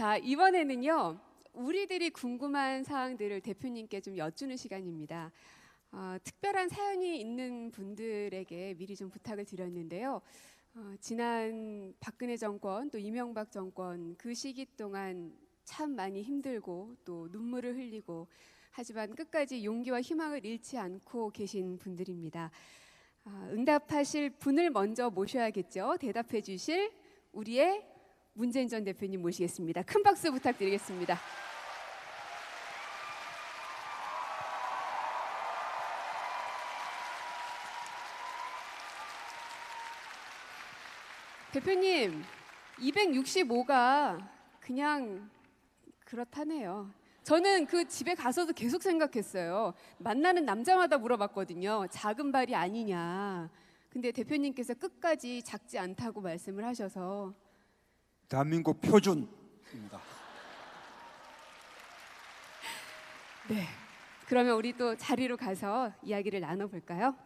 자, 이번에는요. 우리들이 궁금한 사항들을 대표님께 좀 여쭈는 시간입니다. 특별한 사연이 있는 분들에게 미리 좀 부탁을 드렸는데요. 지난 박근혜 정권 또 이명박 정권 그 시기 동안 참 많이 힘들고 또 눈물을 흘리고 하지만 끝까지 용기와 희망을 잃지 않고 계신 분들입니다. 응답하실 분을 먼저 모셔야겠죠. 대답해 주실 우리의 문재인 전 대표님 모시겠습니다. 큰 박수 부탁드리겠습니다. 대표님, 265가 그냥 그렇다네요. 저는 그 집에 가서도 계속 생각했어요. 만나는 남자마다 물어봤거든요. 작은 발이 아니냐. 근데 대표님께서 끝까지 작지 않다고 말씀을 하셔서 대한민국 표준입니다. 네. 그러면 우리 또 자리로 가서 이야기를 나눠볼까요?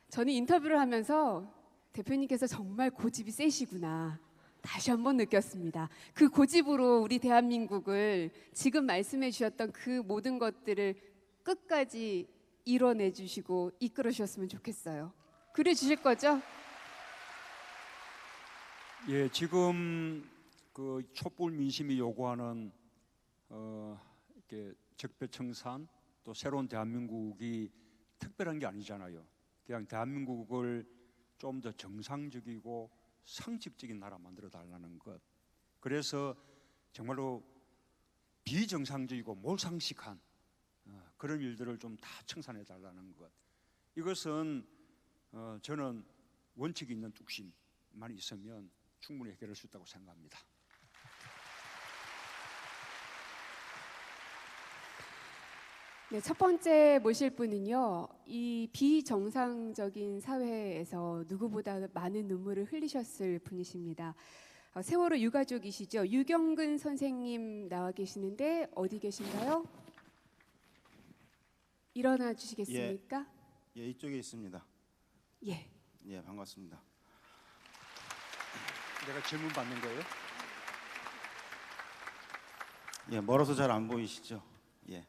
저는 인터뷰를 하면서 대표님께서 정말 고집이 세시구나 다시 한번 느꼈습니다. 그 고집으로 우리 대한민국을 지금 말씀해 주셨던 그 모든 것들을 끝까지 이뤄내 주시고 이끌어 주셨으면 좋겠어요. 그래 주실 거죠? 예, 지금 그 촛불 민심이 요구하는 이렇게 적폐청산 또 새로운 대한민국이 특별한 게 아니잖아요. 그냥 대한민국을 좀 더 정상적이고 상식적인 나라 만들어 달라는 것. 그래서 정말로 비정상적이고 몰상식한 그런 일들을 좀 다 청산해 달라는 것. 이것은 저는 원칙이 있는 뚝심만 있으면 충분히 해결할 수 있다고 생각합니다. 네, 첫 번째 모실 분은요. 이 비정상적인 사회에서 누구보다 많은 눈물을 흘리셨을 분이십니다. 세월호 유가족이시죠. 유경근 선생님 나와 계시는데 어디 계신가요? 일어나 주시겠습니까? 예, 이쪽에 있습니다. 예. 예, 반갑습니다. 내가 질문 받는 거예요? 예, 멀어서 잘 안 보이시죠? 예.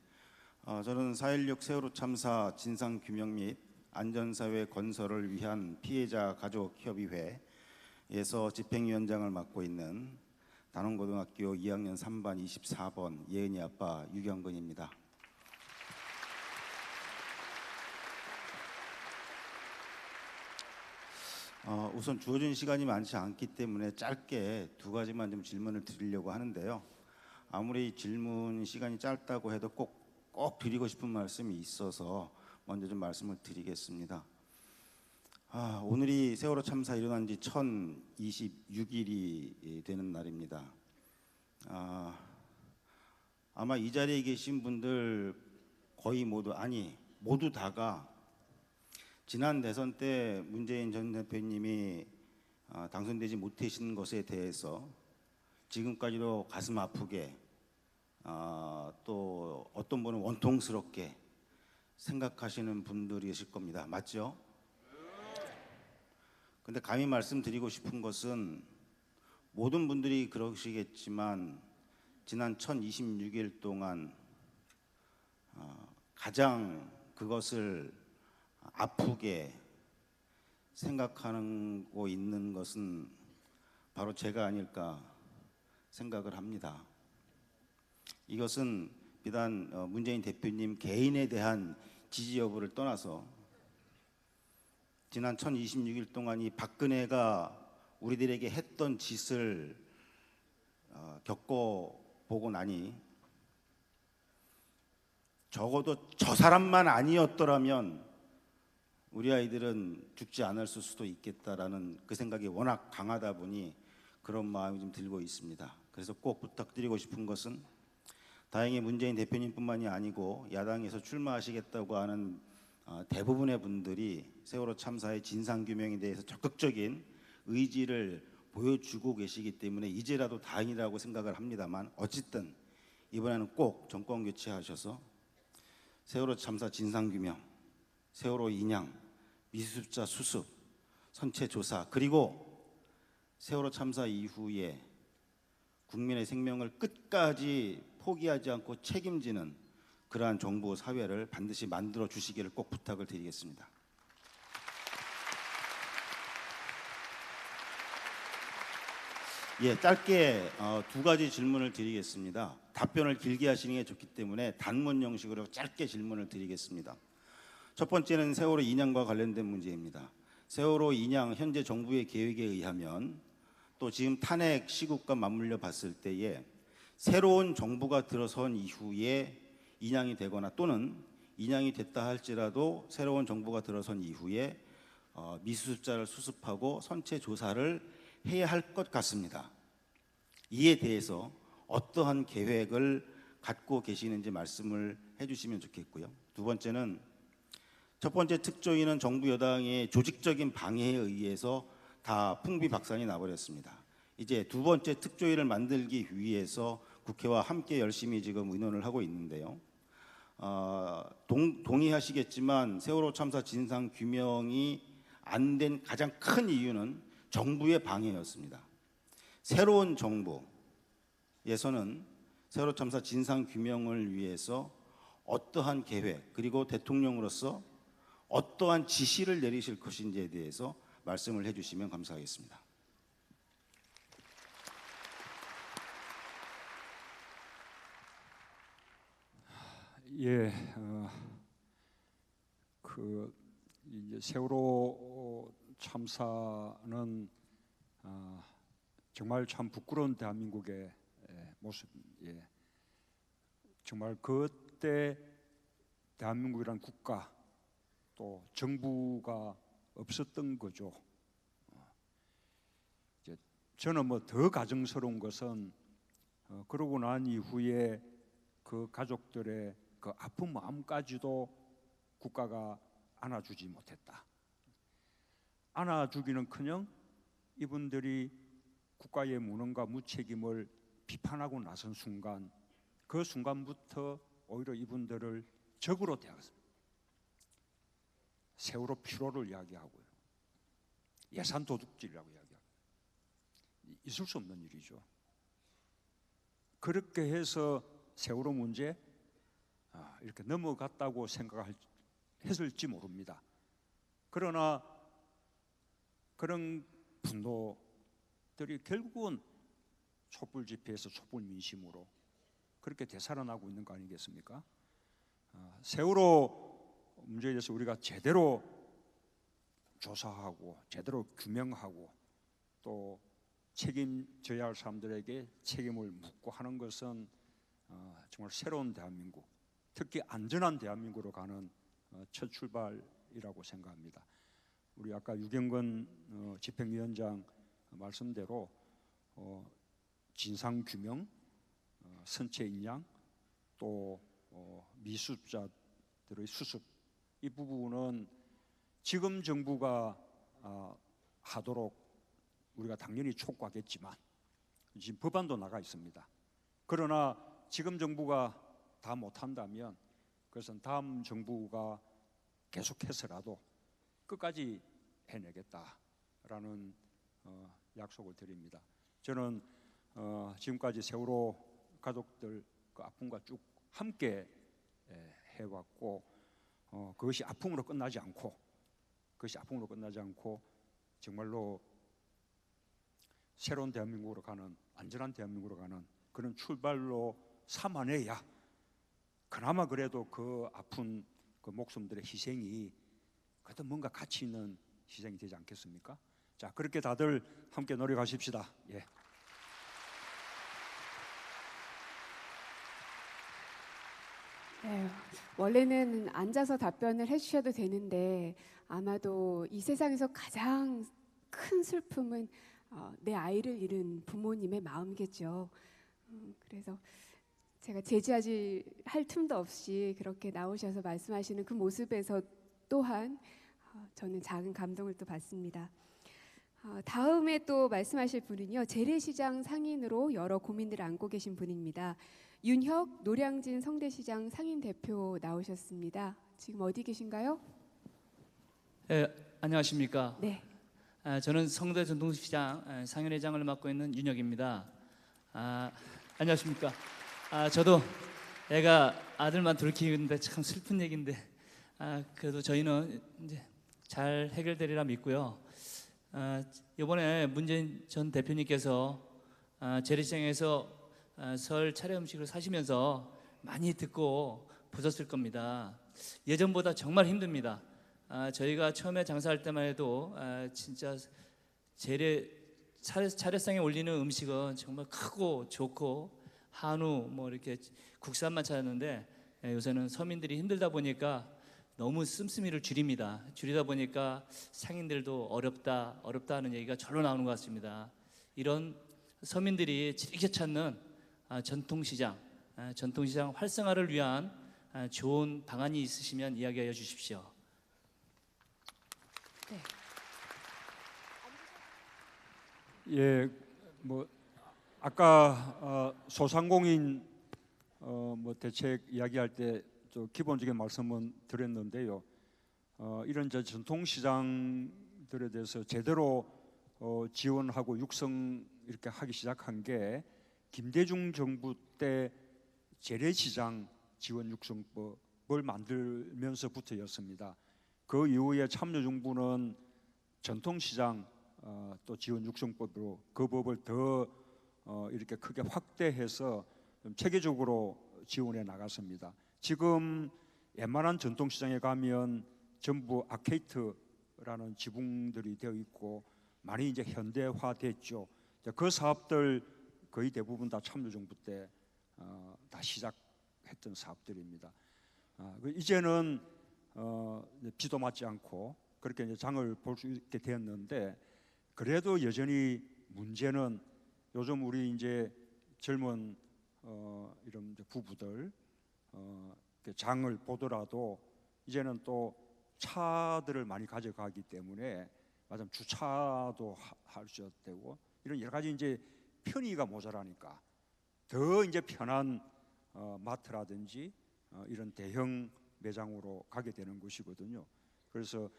저는 4.16 세월호 참사 진상 규명 및 안전사회 건설을 위한 피해자 가족 협의회에서 집행위원장을 맡고 있는 단원고등학교 2학년 3반 24번 예은이 아빠 유경근입니다. 우선 주어진 시간이 많지 않기 때문에 짧게 두 가지만 좀 질문을 드리려고 하는데요. 아무리 질문 시간이 짧다고 해도 꼭 드리고 싶은 말씀이 있어서 먼저 좀 말씀을 드리겠습니다. 오늘이 세월호 참사 일어난 지 1026일이 되는 날입니다. 아마 이 자리에 계신 분들 거의 모두 다가 지난 대선 때 문재인 전 대표님이 당선되지 못하신 것에 대해서 지금까지도 가슴 아프게 또 어떤 분은 원통스럽게 생각하시는 분들이실 겁니다. 맞죠? 근데 감히 말씀드리고 싶은 것은 모든 분들이 그러시겠지만 지난 1026일 동안 가장 그것을 아프게 생각하고 있는 것은 바로 제가 아닐까 생각을 합니다. 이것은 비단 문재인 대표님 개인에 대한 지지 여부를 떠나서 지난 1026일 동안 이 박근혜가 우리들에게 했던 짓을 겪어보고 나니 적어도 저 사람만 아니었더라면 우리 아이들은 죽지 않았을 수도 있겠다라는 그 생각이 워낙 강하다 보니 그런 마음이 좀 들고 있습니다. 그래서 꼭 부탁드리고 싶은 것은 다행히 문재인 대표님뿐만이 아니고 야당에서 출마하시겠다고 하는 대부분의 분들이 세월호 참사의 진상규명에 대해서 적극적인 의지를 보여주고 계시기 때문에 이제라도 다행이라고 생각을 합니다만 어쨌든 이번에는 꼭 정권 교체하셔서 세월호 참사 진상규명, 세월호 인양, 미수습자 수습, 선체 조사 그리고 세월호 참사 이후에 국민의 생명을 끝까지 포기하지 않고 책임지는 그러한 정부 사회를 반드시 만들어 주시기를 꼭 부탁을 드리겠습니다. 예, 짧게 두 가지 질문을 드리겠습니다. 답변을 길게 하시는 게 좋기 때문에 단문 형식으로 짧게 질문을 드리겠습니다. 첫 번째는 세월호 인양과 관련된 문제입니다. 세월호 인양 현재 정부의 계획에 의하면 또 지금 탄핵 시국과 맞물려 봤을 때에 새로운 정부가 들어선 이후에 인양이 되거나 또는 인양이 됐다 할지라도 새로운 정부가 들어선 이후에 미수습자를 수습하고 선체 조사를 해야 할 것 같습니다. 이에 대해서 어떠한 계획을 갖고 계시는지 말씀을 해주시면 좋겠고요. 두 번째는 첫 번째 특조위는 정부 여당의 조직적인 방해에 의해서 다 풍비박산이 나버렸습니다. 이제 두 번째 특조위를 만들기 위해서 국회와 함께 열심히 지금 의논을 하고 있는데요. 동의하시겠지만 세월호 참사 진상 규명이 안 된 가장 큰 이유는 정부의 방해였습니다. 새로운 정부에서는 세월호 참사 진상 규명을 위해서 어떠한 계획 그리고 대통령으로서 어떠한 지시를 내리실 것인지에 대해서 말씀을 해주시면 감사하겠습니다. 예, 이제 세월호 참사는 정말 참 부끄러운 대한민국의 모습. 예, 정말 그때 대한민국이란 국가 또 정부가 없었던 거죠. 이제 저는 뭐 더 가정스러운 것은 그러고 난 이후에 그 가족들의 그 아픈 마음까지도 국가가 안아주지 못했다. 안아주기는커녕 이분들이 국가의 무능과 무책임을 비판하고 나선 순간, 그 순간부터 오히려 이분들을 적으로 대하겠습니다. 세월호 피로를 이야기하고요, 예산 도둑질이라고 이야기하고, 있을 수 없는 일이죠. 그렇게 해서 세월호 문제 이렇게 넘어갔다고 생각했을지 모릅니다. 그러나 그런 분노들이 결국은 촛불 집회에서 촛불 민심으로 그렇게 되살아나고 있는 거 아니겠습니까? 세월호 문제에 대해서 우리가 제대로 조사하고 제대로 규명하고 또 책임져야 할 사람들에게 책임을 묻고 하는 것은 정말 새로운 대한민국, 특히 안전한 대한민국으로 가는 첫 출발이라고 생각합니다. 우리 아까 유경건 집행위원장 말씀대로 진상 규명, 선체 인양, 또 미수습자들의 수습, 이 부분은 지금 정부가 하도록 우리가 당연히 촉구하겠지만 지금 법안도 나가 있습니다. 그러나 지금 정부가 다 못한다면 그것은 다음 정부가 계속해서라도 끝까지 해내겠다라는 약속을 드립니다. 저는 지금까지 세월호 가족들 그 아픔과 쭉 함께 해왔고 그것이 아픔으로 끝나지 않고 정말로 새로운 대한민국으로 가는, 안전한 대한민국으로 가는 그런 출발로 삼아내야 그나마 그래도 그 아픈 그 목숨들의 희생이 그래도 뭔가 가치 있는 희생이 되지 않겠습니까? 자, 그렇게 다들 함께 노력하십시다. 예. 네, 원래는 앉아서 답변을 해주셔도 되는데 아마도 이 세상에서 가장 큰 슬픔은 내 아이를 잃은 부모님의 마음이겠죠. 그래서 제가 제지하지 할 틈도 없이 그렇게 나오셔서 말씀하시는 그 모습에서 또한 저는 작은 감동을 또 받습니다. 다음에 또 말씀하실 분은요, 재래시장 상인으로 여러 고민들을 안고 계신 분입니다. 윤혁 노량진 성대시장 상인 대표 나오셨습니다. 지금 어디 계신가요? 네, 안녕하십니까? 네. 저는 성대 전통시장 상인회장을 맡고 있는 윤혁입니다. 안녕하십니까. 저도 애가 아들만 둘 키우는데 참 슬픈 얘기인데 그래도 저희는 이제 잘 해결되리라 믿고요. 이번에 문재인 전 대표님께서 재래시장에서 설 차례 음식을 사시면서 많이 듣고 보셨을 겁니다. 예전보다 정말 힘듭니다. 저희가 처음에 장사할 때만 해도 진짜 차례상에 올리는 음식은 정말 크고 좋고 한우 뭐 이렇게 국산만 찾았는데 요새는 서민들이 힘들다 보니까 너무 씀씀이를 줄이다 보니까 상인들도 어렵다 하는 얘기가 절로 나오는 것 같습니다. 이런 서민들이 즐겨 찾는 전통시장 활성화를 위한 좋은 방안이 있으시면 이야기하여 주십시오. 예, 뭐 아까 소상공인 뭐 대책 이야기할 때 또 기본적인 말씀은 드렸는데요. 이런 전통시장들에 대해서 제대로 지원하고 육성 이렇게 하기 시작한 게 김대중 정부 때 재래시장 지원 육성법을 만들면서부터였습니다. 그 이후에 참여정부는 전통시장 또 지원 육성법으로 그 법을 더 이렇게 크게 확대해서 좀 체계적으로 지원해 나갔습니다. 지금 웬만한 전통시장에 가면 전부 아케이트라는 지붕들이 되어 있고 많이 이제 현대화됐죠. 그 사업들 거의 대부분 다 참여정부 때 다 시작했던 사업들입니다. 이제는 비도 맞지 않고 그렇게 이제 장을 볼 수 있게 되었는데 그래도 여전히 문제는 요즘 우리 이제 젊은 이런 이제 부부들 장을 보더라도 이제는 또 차들을 많이 가져가기 때문에 맞아 주차도 할 수 되고 이런 여러 가지 이제 편의가 모자라니까 더 이제 편한 마트라든지 이런 대형 매장으로 가게 되는 것이거든요. 그래서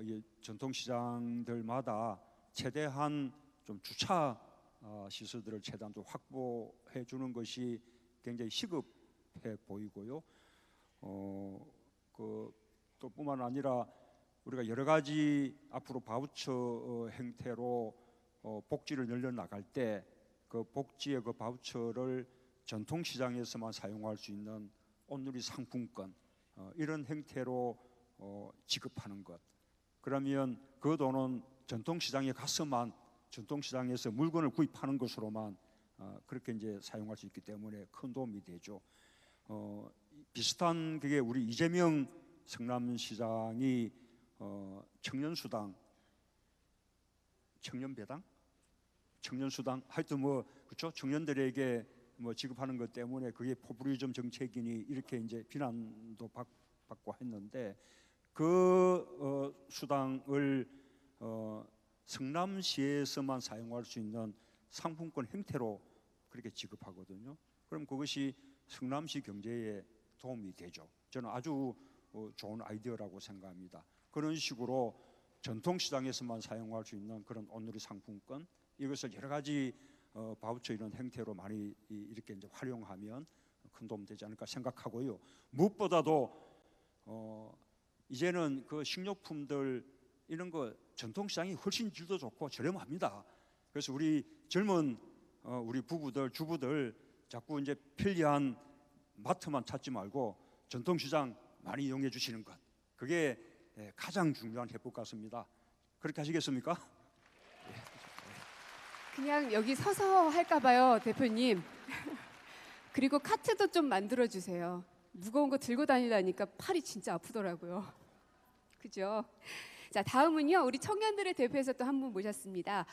이 전통시장들마다 최대한 좀 주차 시설들을 최대한 좀 확보해 주는 것이 굉장히 시급해 보이고요. 또 뿐만 아니라 우리가 여러 가지 앞으로 바우처 형태로 복지를 늘려 나갈 때 그 복지의 그 바우처를 전통시장에서만 사용할 수 있는 온누리 상품권 이런 형태로 지급하는 것. 그러면 그 돈은 전통시장에 가서만 전통시장에서 물건을 구입하는 것으로만 그렇게 이제 사용할 수 있기 때문에 큰 도움이 되죠. 비슷한 그게 우리 이재명 성남시장이 청년수당, 청년배당, 청년수당 하여튼 뭐 그렇죠. 청년들에게 뭐 지급하는 것 때문에 그게 포퓰리즘 정책이니 이렇게 이제 비난도 받고 했는데 그 수당을 성남시에서만 사용할 수 있는 상품권 형태로 그렇게 지급하거든요. 그럼 그것이 성남시 경제에 도움이 되죠. 저는 아주 좋은 아이디어라고 생각합니다. 그런 식으로 전통시장에서만 사용할 수 있는 그런 온누리 상품권 이것을 여러 가지 바우처 이런 형태로 많이 이렇게 이제 활용하면 큰 도움 되지 않을까 생각하고요. 무엇보다도 이제는 그 식료품들 이런 거 전통시장이 훨씬 질도 좋고 저렴합니다. 그래서 우리 젊은 우리 부부들 주부들 자꾸 이제 편리한 마트만 찾지 말고 전통시장 많이 이용해 주시는 것 그게 가장 중요한 해법 같습니다. 그렇게 하시겠습니까? 그냥 여기 서서 할까 봐요, 대표님. 그리고 카트도 좀 만들어 주세요. 무거운 거 들고 다니려니까 팔이 진짜 아프더라고요. 그죠? 자, 다음은요. 우리 청년들을 대표해서 또 한 분 모셨습니다.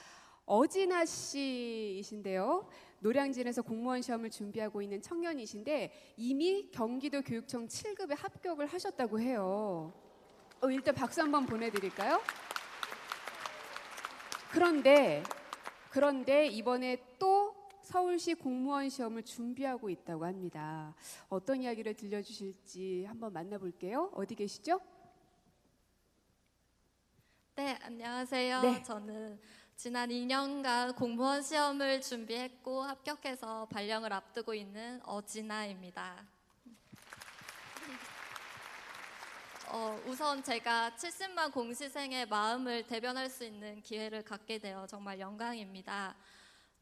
어진아 씨이신데요. 노량진에서 공무원 시험을 준비하고 있는 청년이신데 이미 경기도 교육청 7급에 합격을 하셨다고 해요. 일단 박수 한번 보내드릴까요? 그런데 이번에 또 서울시 공무원 시험을 준비하고 있다고 합니다. 어떤 이야기를 들려주실지 한번 만나볼게요. 어디 계시죠? 네, 안녕하세요. 네. 저는 지난 2년간 공무원 시험을 준비했고 합격해서 발령을 앞두고 있는 어진아입니다. 우선 제가 70만 공시생의 마음을 대변할 수 있는 기회를 갖게 되어 정말 영광입니다.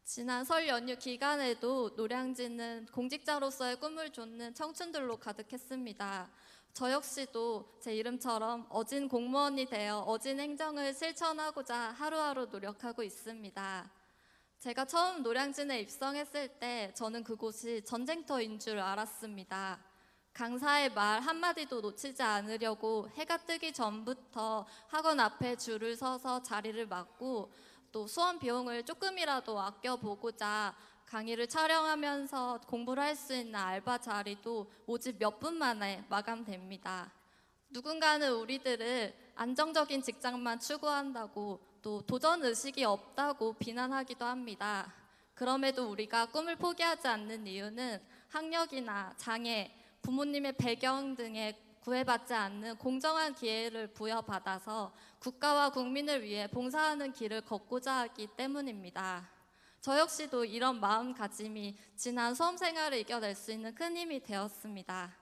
지난 설 연휴 기간에도 노량진은 공직자로서의 꿈을 좇는 청춘들로 가득했습니다. 저 역시도 제 이름처럼 어진 공무원이 되어 어진 행정을 실천하고자 하루하루 노력하고 있습니다. 제가 처음 노량진에 입성했을 때 저는 그곳이 전쟁터인 줄 알았습니다. 강사의 말 한마디도 놓치지 않으려고 해가 뜨기 전부터 학원 앞에 줄을 서서 자리를 막고 또 수험 비용을 조금이라도 아껴보고자 강의를 촬영하면서 공부를 할 수 있는 알바 자리도 모집 몇 분 만에 마감됩니다. 누군가는 우리들을 안정적인 직장만 추구한다고 또 도전 의식이 없다고 비난하기도 합니다. 그럼에도 우리가 꿈을 포기하지 않는 이유는 학력이나 장애, 부모님의 배경 등에 구애받지 않는 공정한 기회를 부여받아서 국가와 국민을 위해 봉사하는 길을 걷고자 하기 때문입니다. 저 역시도 이런 마음가짐이 지난 수험 생활을 이겨낼 수 있는 큰 힘이 되었습니다.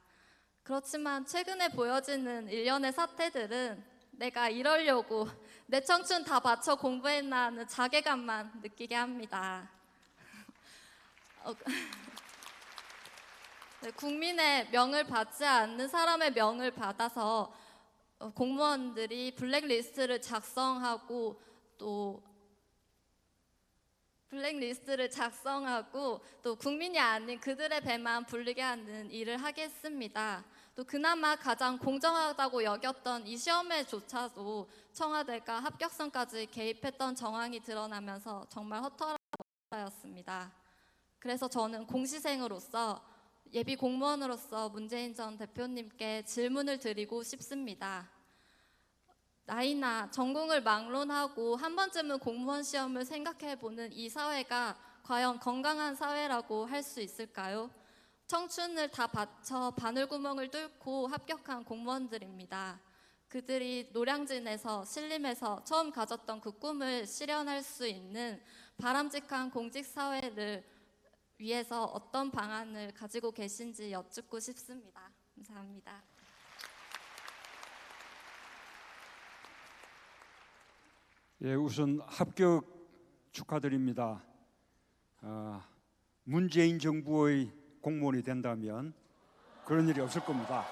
그렇지만 최근에 보여지는 일련의 사태들은 내가 이러려고 내 청춘 다 바쳐 공부했나 하는 자괴감만 느끼게 합니다. 국민의 명을 받지 않는 사람의 명을 받아서 공무원들이 블랙리스트를 작성하고 또 국민이 아닌 그들의 배만 부르게 하는 일을 하겠습니다. 또 그나마 가장 공정하다고 여겼던 이 시험에조차도 청와대가 합격선까지 개입했던 정황이 드러나면서 정말 허탈하였습니다. 그래서 저는 공시생으로서 예비 공무원으로서 문재인 전 대표님께 질문을 드리고 싶습니다. 나이나 전공을 막론하고 한 번쯤은 공무원 시험을 생각해보는 이 사회가 과연 건강한 사회라고 할 수 있을까요? 청춘을 다 바쳐 바늘구멍을 뚫고 합격한 공무원들입니다. 그들이 노량진에서 신림에서 처음 가졌던 그 꿈을 실현할 수 있는 바람직한 공직사회를 위해서 어떤 방안을 가지고 계신지 여쭙고 싶습니다. 감사합니다. 예, 우선 합격 축하드립니다. 문재인 정부의 공무원이 된다면 그런 일이 없을 겁니다.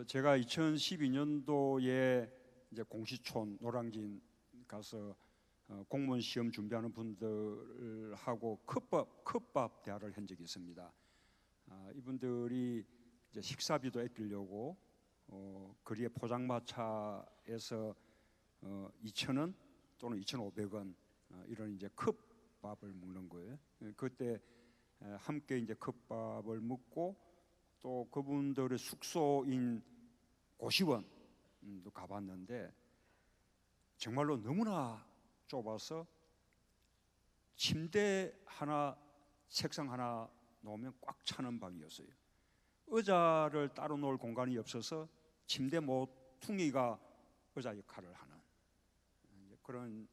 제가 2012년도에 이제 공시촌 노량진 가서 공무원 시험 준비하는 분들하고 컵밥 대화를 한 적이 있습니다. 이분들이 이제 식사비도 아끼려고 거리에 포장마차에서 2,000원 또는 2,500원 이런 이제 컵밥을 먹는 거예요. 그때 함께 이제 컵밥을 먹고 또 그분들의 숙소인 고시원도 가봤는데 정말로 너무나 좁아서 침대 하나, 책상 하나 놓으면 꽉 차는 방이었어요. 의자를 따로 놓을 공간이 없어서 침대 모퉁이가 의자 역할을 하는 그런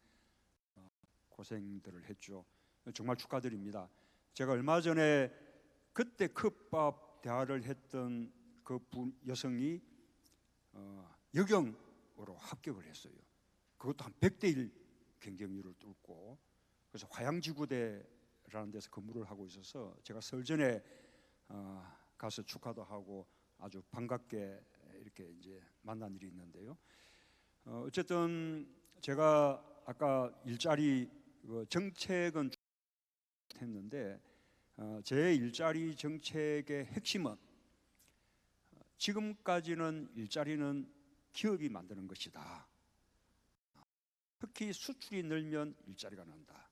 고생들을 했죠. 정말 축하드립니다. 제가 얼마 전에 그때 컵밥 대화를 했던 그 여성이 여경으로 합격을 했어요. 그것도 한 100대1 경쟁률을 뚫고 그래서 화양지구대라는 데서 근무를 하고 있어서 제가 설 전에 가서 축하도 하고 아주 반갑게 이렇게 이제 만난 일이 있는데요. 어쨌든 제가 아까 일자리 정책은 했는데 제 일자리 정책의 핵심은 지금까지는 일자리는 기업이 만드는 것이다. 특히 수출이 늘면 일자리가 난다.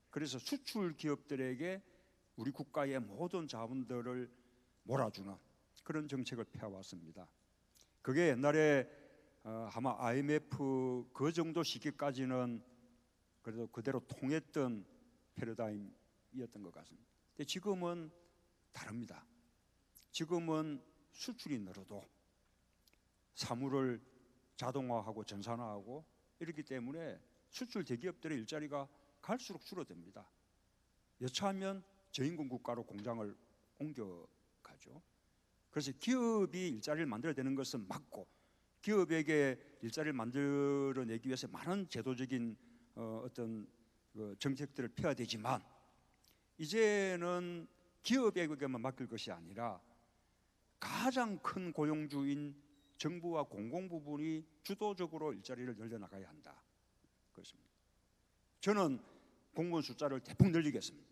그래서 수출 기업들에게 우리 국가의 모든 자원들을 몰아주는 그런 정책을 펴왔습니다. 그게 옛날에 아마 IMF 그 정도 시기까지는 그래도 그대로 통했던 패러다임이었던 것 같습니다. 근데 지금은 다릅니다. 지금은 수출이 늘어도 사물을 자동화하고 전산화하고 이렇기 때문에 수출 대기업들의 일자리가 갈수록 줄어듭니다. 여차하면 저임금 국가로 공장을 옮겨가죠. 그래서 기업이 일자리를 만들어야 되는 것은 맞고, 기업에게 일자리를 만들어내기 위해서 많은 제도적인 어떤 정책들을 펴야 되지만, 이제는 기업에게만 맡길 것이 아니라 가장 큰 고용주인 정부와 공공부문이 주도적으로 일자리를 늘려나가야 한다. 그렇습니다. 저는 공무원 숫자를 대폭 늘리겠습니다.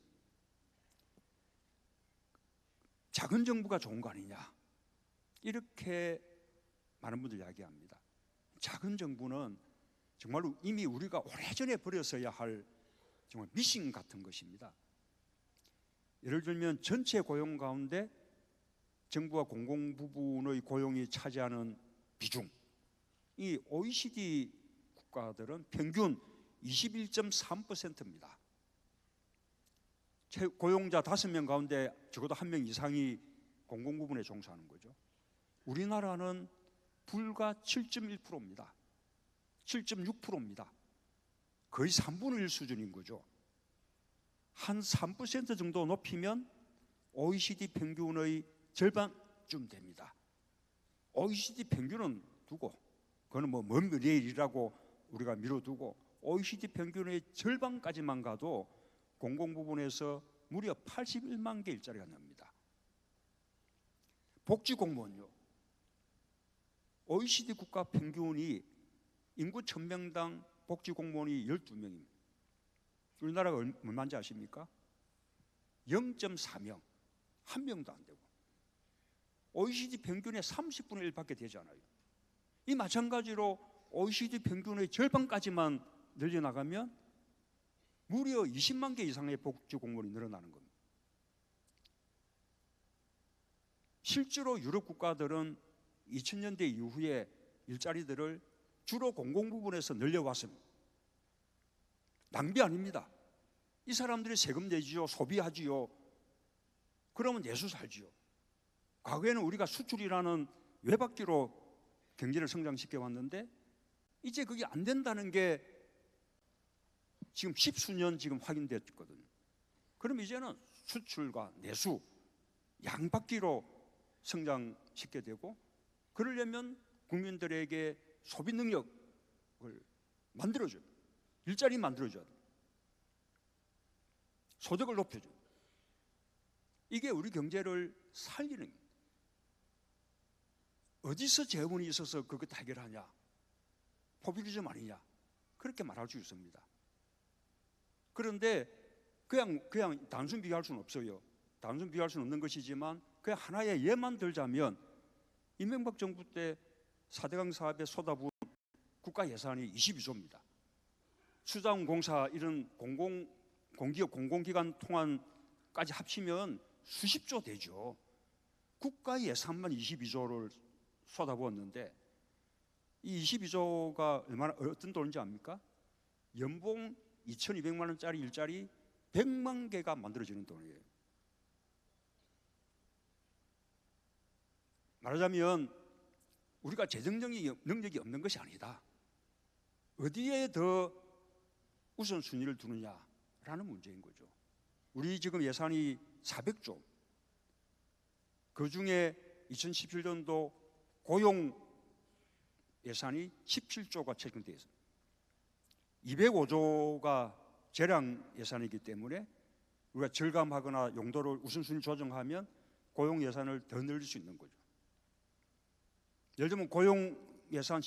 작은 정부가 좋은 거 아니냐, 이렇게 많은 분들이 이야기합니다. 작은 정부는 정말로 이미 우리가 오래전에 버렸어야 할 정말 미신 같은 것입니다. 예를 들면 전체 고용 가운데 정부와 공공부문의 고용이 차지하는 비중, 이 OECD 국가들은 평균 21.3%입니다. 고용자 5명 가운데 적어도 1명 이상이 공공부문에 종사하는 거죠. 우리나라는 불과 7.1%입니다. 7.6%입니다. 거의 3분의 1 수준인 거죠. 한 3% 정도 높이면 OECD 평균의 절반쯤 됩니다. OECD 평균은 두고, 그거는 뭐 먼 미래의 일이라고 우리가 미뤄두고, OECD 평균의 절반까지만 가도 공공부문에서 무려 81만 개 일자리가 납니다. 복지공무원요, OECD 국가 평균이 인구 1000명당 복지공무원이 12명입니다. 우리나라가 얼마인지 아십니까? 0.4명, 한 명도 안 되고, OECD 평균의 30분의 1밖에 되지 않아요. 이 마찬가지로 OECD 평균의 절반까지만 늘려나가면 무려 20만 개 이상의 복지공무원이 늘어나는 겁니다. 실제로 유럽 국가들은 2000년대 이후에 일자리들을 주로 공공부문에서 늘려왔습니다. 낭비 아닙니다. 이 사람들이 세금 내지요, 소비하지요. 그러면 내수 살지요. 과거에는 우리가 수출이라는 외박기로 경제를 성장시켜 왔는데, 이제 그게 안 된다는 게 지금 10수년 지금 확인됐거든요. 그럼 이제는 수출과 내수 양바퀴로 성장시켜야 되고, 그러려면 국민들에게 소비 능력을 만들어줘요. 일자리 만들어줘야 돼요. 소득을 높여줘요. 이게 우리 경제를 살리는 거예요. 어디서 재원이 있어서 그것 해결하냐? 포퓰리즘 아니냐? 그렇게 말할 수 있습니다. 그런데 그냥 단순 비교할 수는 없어요. 단순 비교할 수는 없는 것이지만, 그냥 하나의 예만 들자면, 이명박 정부 때 4대강 사업에 쏟아부은 국가 예산이 22조입니다. 수자원공사 이런 공기업 공공기관 통합까지 합치면 수십조 되죠. 국가 예산만 22조를 쏟아부었는데, 이 22조가 얼마나 어떤 돈인지 압니까? 연봉 2,200만 원짜리 일자리 100만 개가 만들어지는 돈이에요. 말하자면 우리가 재정 능력이 없는 것이 아니다. 어디에 더 우선순위를 두느냐라는 문제인 거죠. 우리 지금 예산이 400조, 그중에 2017년도 고용 예산이 17조가 책정되어 있습니다. 205조가 재량 예산이기 때문에 우리가 절감하거나 용도를 우선순위 조정하면 고용 예산을 더 늘릴 수 있는 거죠. 예를 들면 고용 예산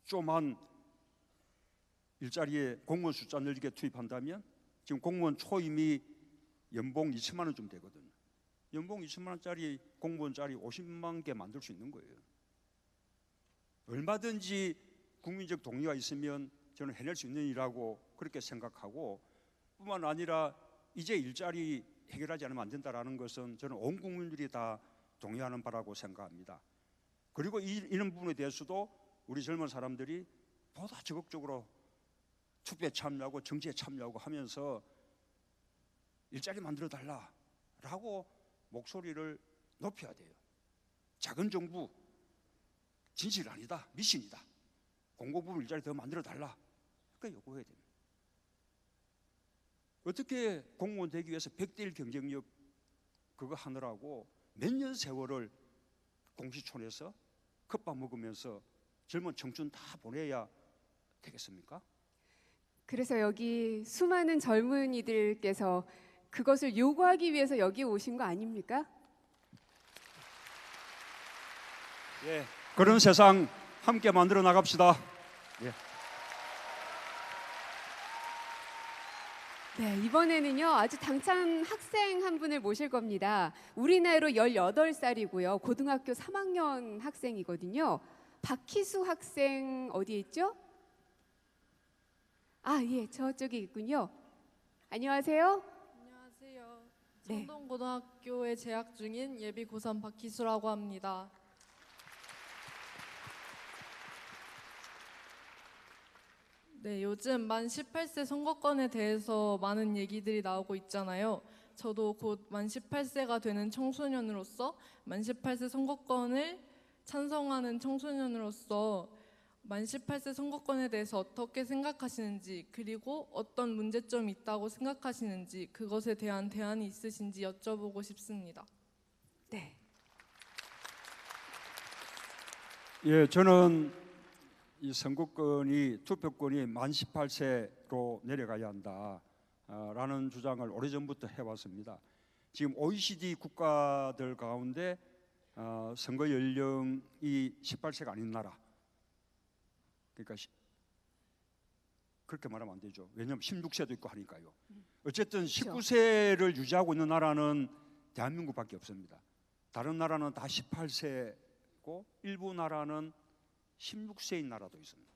10조만 일자리에 공무원 숫자 늘리게 투입한다면 지금 공무원 초임이 연봉 2천만 원쯤 되거든요. 연봉 2천만 원짜리 공무원 자리 50만 개 만들 수 있는 거예요. 얼마든지 국민적 동의가 있으면 저는 해낼 수 있는 일이라고 그렇게 생각하고, 뿐만 아니라 이제 일자리 해결하지 않으면 안 된다라는 것은 저는 온 국민들이 다 동의하는 바라고 생각합니다. 그리고 이런 부분에 대해서도 우리 젊은 사람들이 보다 적극적으로 투표에 참여하고 정치에 참여하고 하면서 일자리 만들어 달라라고 목소리를 높여야 돼요. 작은 정부, 진실 아니다, 미신이다. 공공부문 일자리 더 만들어 달라. 그러니까 요구해야 됩니다. 어떻게 공무원 되기 위해서 100대1 경쟁력 그거 하느라고 몇 년 세월을 공시촌에서 컵밥 먹으면서 젊은 청춘 다 보내야 되겠습니까? 그래서 여기 수많은 젊은이들께서 그것을 요구하기 위해서 여기 오신 거 아닙니까? 예, 그런 세상 함께 만들어 나갑시다. 예. 네, 이번에는요 아주 당찬 학생 한 분을 모실 겁니다. 우리 나이로 18살이고요. 고등학교 3학년 학생이거든요. 박희수 학생 어디에 있죠? 아, 예, 저쪽에 있군요. 안녕하세요. 안녕하세요. 네. 청동고등학교에 재학 중인 예비 고3 박희수라고 합니다. 네, 요즘 만 18세 선거권에 대해서 많은 얘기들이 나오고 있잖아요. 저도 곧 만 18세가 되는 청소년으로서 만 18세 선거권을 찬성하는 청소년으로서 만 18세 선거권에 대해서 어떻게 생각하시는지, 그리고 어떤 문제점이 있다고 생각하시는지, 그것에 대한 대안이 있으신지 여쭤보고 싶습니다. 네. 예, 저는 이 선거권이 투표권이 만 18세로 내려가야 한다라는 주장을 오래전부터 해왔습니다. 지금 OECD 국가들 가운데 선거 연령이 18세가 아닌 나라, 그러니까 그렇게 말하면 안 되죠. 왜냐하면 16세도 있고 하니까요. 어쨌든 19세를 유지하고 있는 나라는 대한민국밖에 없습니다. 다른 나라는 다 18세고 일부 나라는 16세인 나라도 있습니다.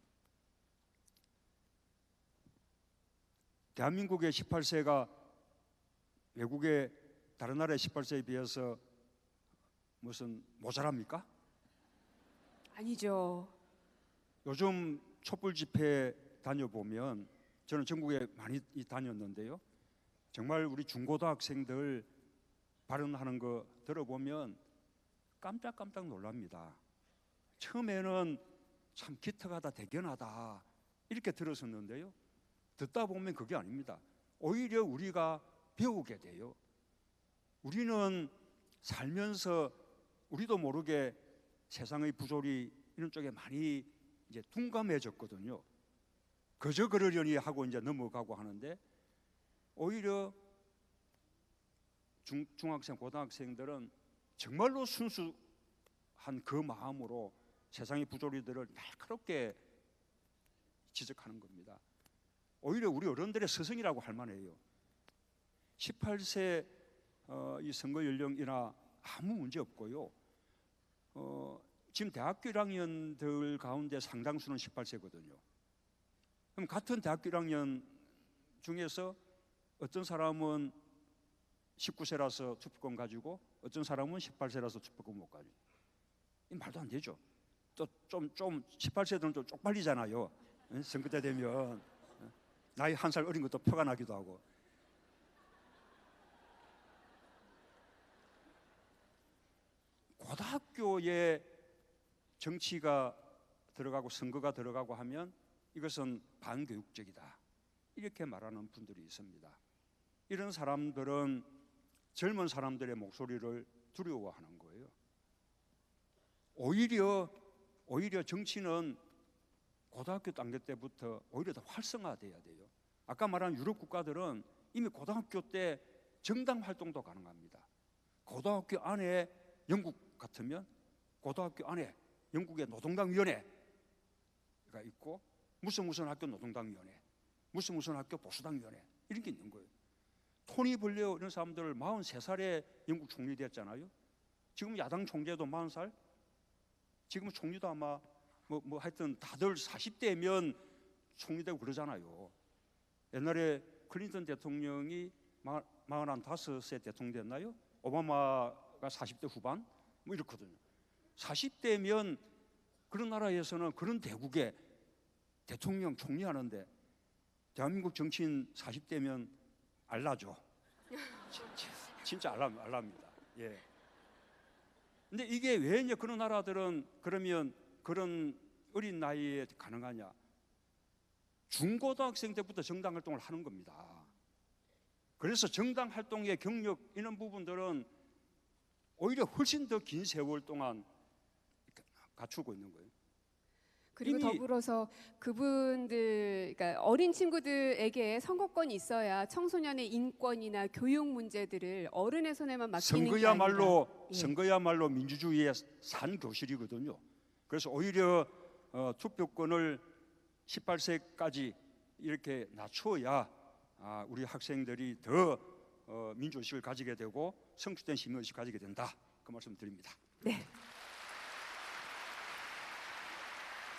대한민국의 18세가 외국의 다른 나라의 18세에 비해서 무슨 모자랍니까? 아니죠. 요즘 촛불 집회 다녀보면, 저는 전국에 많이 다녔는데요, 정말 우리 중고등학생들 발언하는 거 들어보면 깜짝깜짝 놀랍니다. 처음에는 참 기특하다, 대견하다 이렇게 들었었는데요, 듣다 보면 그게 아닙니다. 오히려 우리가 배우게 돼요. 우리는 살면서 우리도 모르게 세상의 부조리 이런 쪽에 많이 이제 둔감해졌거든요. 그저 그러려니 하고 이제 넘어가고 하는데, 오히려 중학생, 고등학생들은 정말로 순수한 그 마음으로 세상의 부조리들을 날카롭게 지적하는 겁니다. 오히려 우리 어른들의 스승이라고 할 만해요. 18세 이 선거 연령이나 아무 문제 없고요. 지금 대학교 1학년들 가운데 상당수는 18세거든요. 그럼 같은 대학교 1학년 중에서 어떤 사람은 19세라서 투표권 가지고 어떤 사람은 18세라서 투표권 못 가지고, 이 말도 안 되죠. 또 좀 18세들은 좀 쪽팔리잖아요. 선거 때 되면 나이 한 살 어린 것도 표가 나기도 하고. 고등학교에 정치가 들어가고 선거가 들어가고 하면 이것은 반교육적이다, 이렇게 말하는 분들이 있습니다. 이런 사람들은 젊은 사람들의 목소리를 두려워하는 거예요. 오히려 정치는 고등학교 단계 때부터 오히려 더 활성화돼야 돼요. 아까 말한 유럽 국가들은 이미 고등학교 때 정당 활동도 가능합니다. 고등학교 안에, 영국 같으면 고등학교 안에 영국의 노동당위원회가 있고, 무슨 학교 노동당위원회, 무슨 학교 보수당위원회, 이런 게 있는 거예요. 토니 블레어 이런 사람들 43살에 영국 총리 됐잖아요. 지금 야당 총재도 40살, 지금 총리도 아마 뭐 하여튼 다들 40대면 총리 되고 그러잖아요. 옛날에 클린턴 대통령이 45세 대통령 됐나요? 오바마가 40대 후반 뭐 이렇거든요. 40대면 그런 나라에서는 그런 대국에 대통령 총리 하는데, 대한민국 정치인 40대면 알라죠. 진짜 알랍니다. 예. 근데 이게 왜 이제 그런 나라들은 그러면 그런 어린 나이에 가능하냐? 중고등학생 때부터 정당 활동을 하는 겁니다. 그래서 정당 활동의 경력 이런 부분들은 오히려 훨씬 더 긴 세월 동안 갖추고 있는 거예요. 그리고 이미- 더불어서 그분들, 그러니까 어린 친구들에게 선거권이 있어야 청소년의 인권이나 교육 문제들을 어른의 손에만 맡기는 게 아니라 예. 선거야말로 민주주의의 산 교실이거든요. 그래서 오히려 투표권을 18세까지 이렇게 낮춰야 우리 학생들이 더 민주의식을 가지게 되고 성숙된 시민의식을 가지게 된다. 그 말씀 드립니다. 네.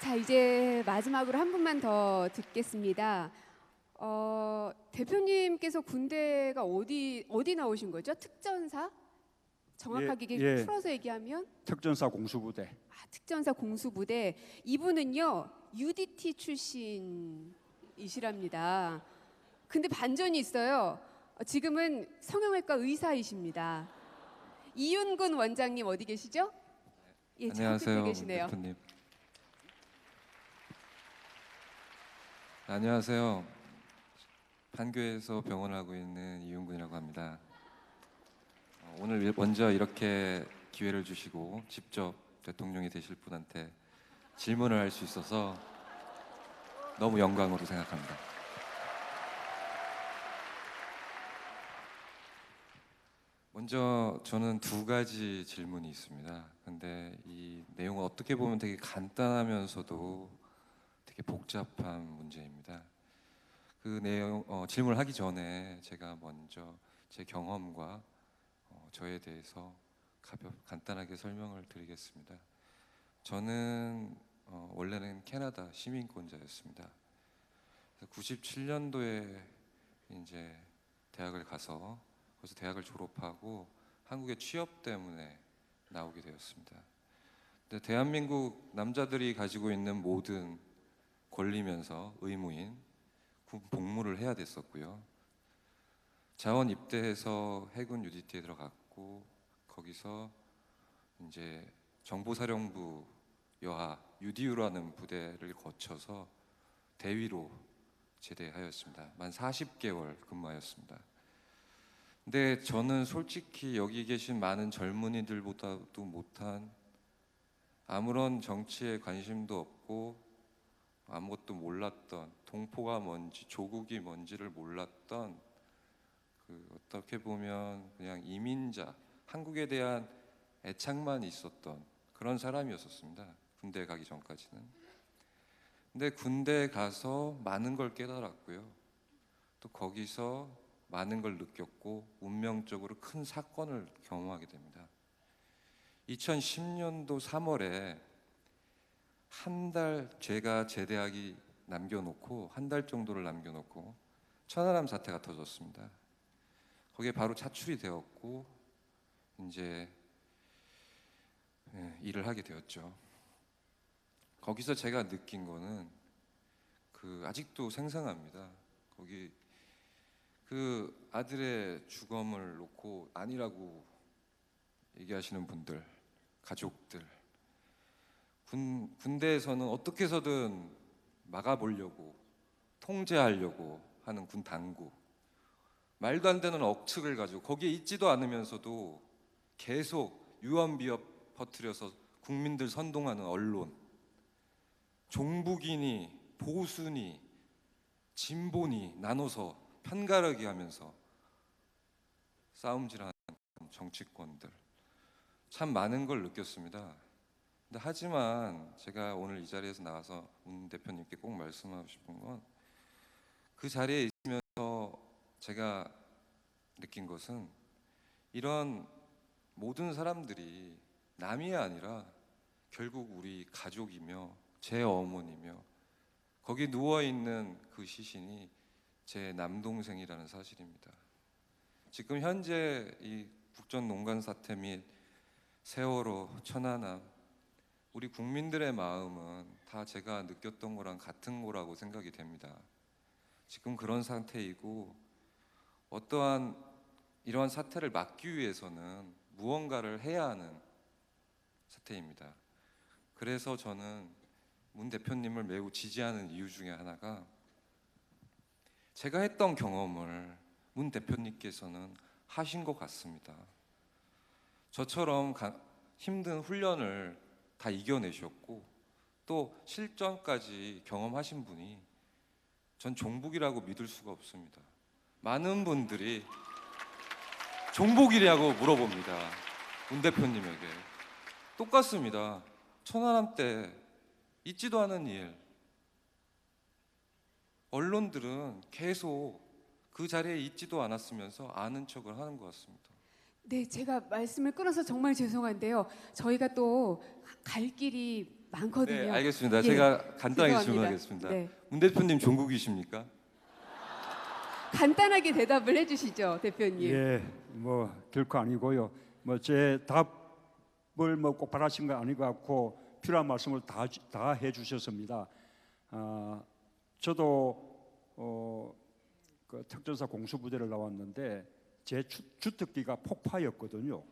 자, 이제 마지막으로 한 분만 더 듣겠습니다. 대표님께서 군대가 어디 나오신 거죠? 특전사? 정확하게 이게 예. 풀어서 얘기하면 특전사 공수부대. 특전사 공수부대. 이분은요 UDT 출신이시랍니다. 근데 반전이 있어요. 지금은 성형외과 의사이십니다. 이윤근 원장님 어디 계시죠? 예, 안녕하세요, 저쪽에 계시네요. 대표님. 안녕하세요. 판교에서 병원을 하고 있는 이윤근이라고 합니다. 오늘 먼저 이렇게 기회를 주시고 직접 대통령이 되실 분한테 질문을 할 수 있어서 너무 영광으로 생각합니다. 먼저 저는 두 가지 질문이 있습니다. 근데 이 내용은 어떻게 보면 되게 간단하면서도 되게 복잡한 문제입니다. 그 내용 질문을 하기 전에 제가 먼저 제 경험과 저에 대해서 간단하게 설명을 드리겠습니다. 저는 원래는 캐나다 시민권자였습니다. 97년도에 이제 대학을 가서 거기서 대학을 졸업하고 한국에 취업 때문에 나오게 되었습니다. 근데 대한민국 남자들이 가지고 있는 모든 권리면서 의무인 군 복무를 해야 됐었고요. 자원 입대해서 해군 UDT에 들어갔고 거기서 이제 정보사령부 여하 UDU라는 부대를 거쳐서 대위로 제대하였습니다. 만 40개월 근무하였습니다. 근데 저는 솔직히 여기 계신 많은 젊은이들보다도 못한 아무런 정치에 관심도 없고 아무것도 몰랐던 동포가 뭔지 조국이 뭔지를 몰랐던 어떻게 보면 그냥 이민자 한국에 대한 애착만 있었던 그런 사람이었었습니다. 군대 가기 전까지는. 근데 군대에 가서 많은 걸 깨달았고요. 또 거기서 많은 걸 느꼈고 운명적으로 큰 사건을 경험하게 됩니다. 2010년도 3월에 한 달 제가 제대하기 남겨놓고 한 달 정도를 남겨놓고 천안함 사태가 터졌습니다. 거기에 바로 차출이 되었고 이제 일을 하게 되었죠. 거기서 제가 느낀 거는 아직도 생생합니다. 거기 아들의 주검을 놓고 아니라고 얘기하시는 분들, 가족들, 군대에서는 어떻게 해서든 막아보려고 통제하려고 하는 군 당국, 말도 안 되는 억측을 가지고 거기에 있지도 않으면서도 계속 유언비어 퍼뜨려서 국민들 선동하는 언론, 종북이니 보수니 진보니 나눠서 편가르기 하면서 싸움질하는 정치권들, 참 많은 걸 느꼈습니다. 근데 하지만 제가 오늘 이 자리에서 나와서 문 대표님께 꼭 말씀하고 싶은 건 그 자리에 있으면서 제가 느낀 것은 이런 모든 사람들이 남이 아니라 결국 우리 가족이며 제 어머니며 거기 누워있는 그 시신이 제 남동생이라는 사실입니다. 지금 현재 이 국정농간 사태 및 세월호, 천안함, 우리 국민들의 마음은 다 제가 느꼈던 거랑 같은 거라고 생각이 됩니다. 지금 그런 상태이고 어떠한 이러한 사태를 막기 위해서는 무언가를 해야 하는 사태입니다. 그래서 저는 문 대표님을 매우 지지하는 이유 중에 하나가 제가 했던 경험을 문 대표님께서는 하신 것 같습니다. 저처럼 힘든 훈련을 다 이겨내셨고 또 실전까지 경험하신 분이 전 종북이라고 믿을 수가 없습니다. 많은 분들이 종북이라고 물어봅니다. 문 대표님에게. 똑같습니다. 천안함 때 있지도 않은 일. 언론들은 계속 그 자리에 있지도 않았으면서 아는 척을 하는 것 같습니다. 네, 제가 말씀을 끊어서 정말 죄송한데요. 저희가 또 갈 길이 많거든요. 네, 알겠습니다. 예, 제가 간단하게 죄송합니다. 질문하겠습니다. 네. 문 대표님 종북이십니까? 간단하게 대답을 해주시죠, 대표님. 예, 뭐 결코 아니고요. 뭐 제 답을 뭐 꼭 바라신 건 아닌 것 같고 필요한 말씀을 다 해주셨습니다. 저도 그 특전사 공수부대를 나왔는데 제 주특기가 폭파였거든요.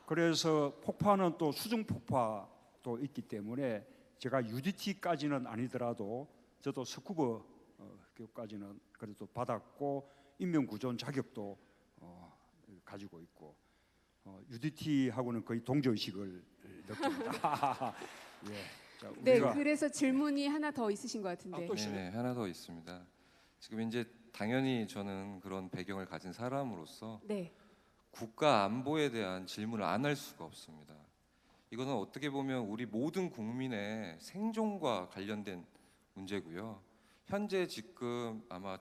그래서 폭파는 또 수중 폭파도 있기 때문에 제가 UDT까지는 아니더라도 저도 스쿠버 교육까지는 그래도 받았고 인명구조원 자격도 가지고 있고 UDT하고는 거의 동조의식을 느낍니다. 예. 자, 네, 우리가 그래서 질문이 하나 더 있으신 것 같은데. 또 네, 하나 더 있습니다. 지금 이제 당연히 저는 그런 배경을 가진 사람으로서 네, 국가 안보에 대한 질문을 안 할 수가 없습니다. 이거는 어떻게 보면 우리 모든 국민의 생존과 관련된 문제고요. 현재 지금 아마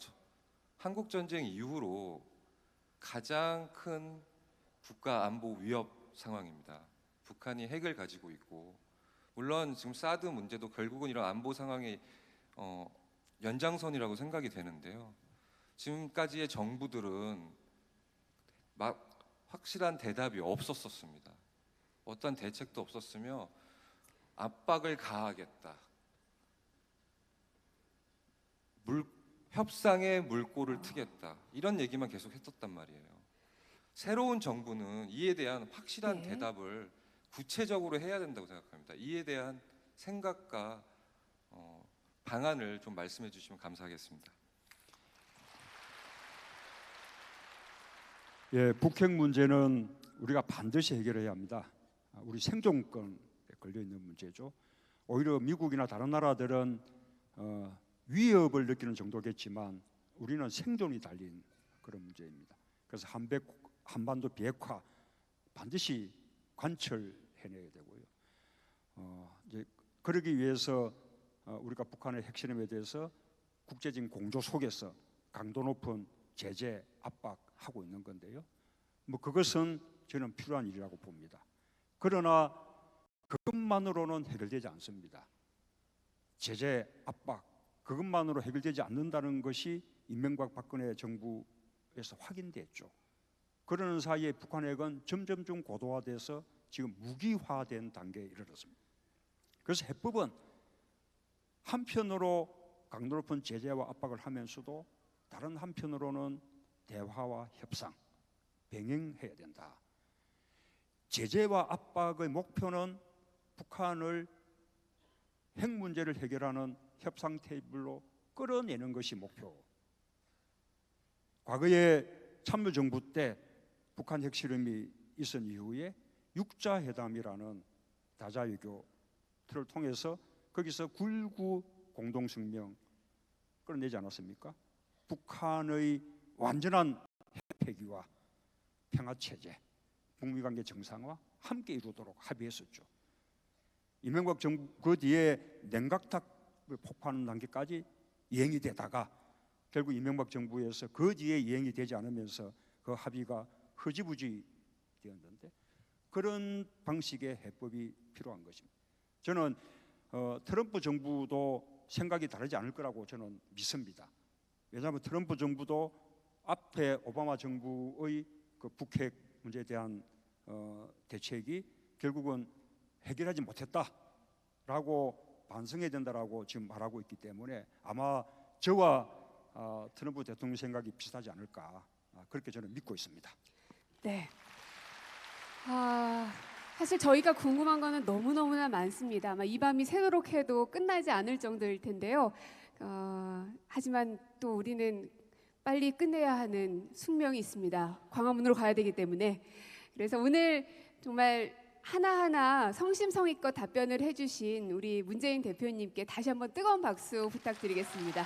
한국 전쟁 이후로 가장 큰 국가 안보 위협 상황입니다. 북한이 핵을 가지고 있고, 물론 지금 사드 문제도 결국은 이런 안보 상황의 연장선이라고 생각이 되는데요. 지금까지의 정부들은 확실한 대답이 없었습니다. 어떤 대책도 없었으며 압박을 가하겠다. 협상의 물꼬를 트겠다. 이런 얘기만 계속 했었단 말이에요. 새로운 정부는 이에 대한 확실한 네. 대답을 구체적으로 해야 된다고 생각합니다. 이에 대한 생각과 방안을 좀 말씀해 주시면 감사하겠습니다. 예, 북핵 문제는 우리가 반드시 해결해야 합니다. 우리 생존권에 걸려 있는 문제죠. 오히려 미국이나 다른 나라들은 위협을 느끼는 정도겠지만 우리는 생존이 달린 그런 문제입니다. 그래서 한반도 비핵화 반드시 관철해내야 되고요. 이제 그러기 위해서 우리가 북한의 핵실험에 대해서 국제적인 공조 속에서 강도 높은 제재 압박하고 있는 건데요. 뭐 그것은 저는 필요한 일이라고 봅니다. 그러나 그것만으로는 해결되지 않습니다. 제재 압박 그것만으로 해결되지 않는다는 것이 이명박 박근혜 정부에서 확인됐죠. 그러는 사이에 북한 핵은 점점 고도화돼서 지금 무기화된 단계에 이르렀습니다. 그래서 해법은 한편으로 강도 높은 제재와 압박을 하면서도 다른 한편으로는 대화와 협상, 병행해야 된다. 제재와 압박의 목표는 북한을 핵 문제를 해결하는 협상 테이블로 끌어내는 것이 목표. 과거에 참여정부 때 북한 핵실험이 있은 이후에 육자회담이라는 다자외교를 통해서 거기서 9.19 공동성명 끌어내지 않았습니까? 북한의 완전한 핵폐기와 평화체제, 북미관계 정상화 함께 이루도록 합의했었죠. 이명박 정부 그 뒤에 냉각탑 폭파하는 단계까지 이행이 되다가 결국 이명박 정부에서 그 뒤에 이행이 되지 않으면서 그 합의가 흐지부지 되었는데 그런 방식의 해법이 필요한 것입니다. 저는 트럼프 정부도 생각이 다르지 않을 거라고 저는 믿습니다. 왜냐하면 트럼프 정부도 앞에 오바마 정부의 그 북핵 문제에 대한 대책이 결국은 해결하지 못했다라고 반성해야 된다라고 지금 말하고 있기 때문에 아마 저와 트럼프 대통령 생각이 비슷하지 않을까 그렇게 저는 믿고 있습니다. 네. 사실 저희가 궁금한 거는 너무너무나 많습니다. 아마 이 밤이 새도록 해도 끝나지 않을 정도일 텐데요. 하지만 또 우리는 빨리 끝내야 하는 숙명이 있습니다. 광화문으로 가야 되기 때문에. 그래서 오늘 정말 하나하나 성심성의껏 답변을 해주신 우리 문재인 대표님께 다시 한번 뜨거운 박수 부탁드리겠습니다.